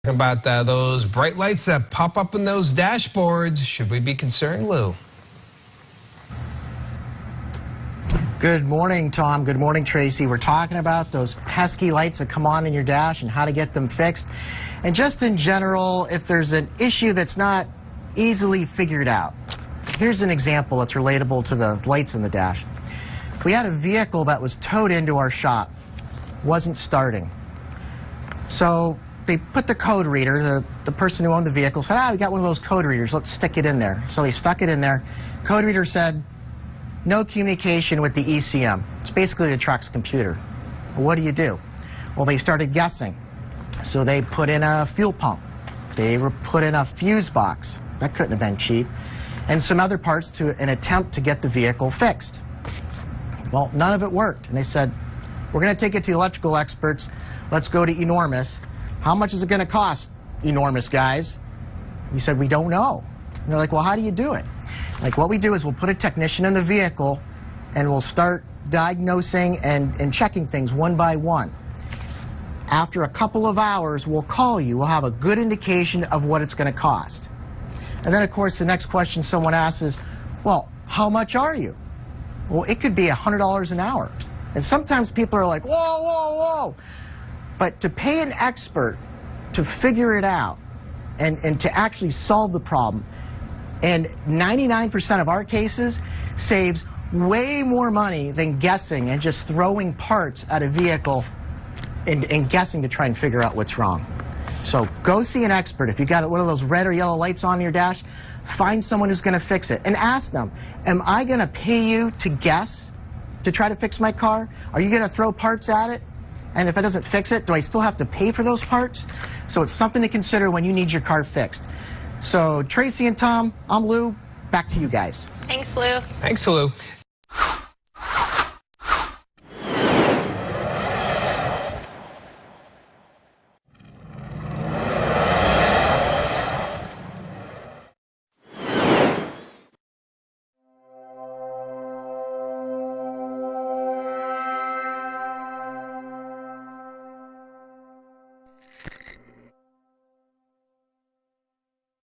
About those bright lights that pop up in those dashboards. Should we be concerned, Lou? Good morning, Tom. Good morning, Tracy. We're talking about those pesky lights that come on in your dash and how to get them fixed. And just in general, if there's an issue that's not easily figured out. Here's an example that's relatable to the lights in the dash. We had a vehicle that was towed into our shop, wasn't starting. So they put the code reader, the person who owned the vehicle said, we got one of those code readers, let's stick it in there. So they stuck it in there. Code reader said, no communication with the ECM. It's basically the truck's computer. Well, what do? Well, they started guessing. So they put in a fuel pump. They put in a fuse box. That couldn't have been cheap. And some other parts to an attempt to get the vehicle fixed. Well, none of it worked. And they said, we're going to take it to the electrical experts. Let's go to Enormis. How much is it going to cost, Enormis guys? We said, we don't know. And they're like, well, how do you do it? Like, what we do is we'll put a technician in the vehicle and we'll start diagnosing and checking things one by one. After a couple of hours, we'll call you. We'll have a good indication of what it's going to cost. And then, of course, the next question someone asks is, well, how much are you? Well, it could be $100 an hour. And sometimes people are like, whoa, whoa, whoa. But to pay an expert to figure it out and to actually solve the problem, and 99% of our cases saves way more money than guessing and just throwing parts at a vehicle and guessing to try and figure out what's wrong. So go see an expert. If you got one of those red or yellow lights on your dash, find someone who's going to fix it and ask them, am I going to pay you to guess to try to fix my car? Are you going to throw parts at it? And if it doesn't fix it, do I still have to pay for those parts? So it's something to consider when you need your car fixed. So Tracy and Tom, I'm Lou. Back to you guys. Thanks, Lou. Thanks, Lou.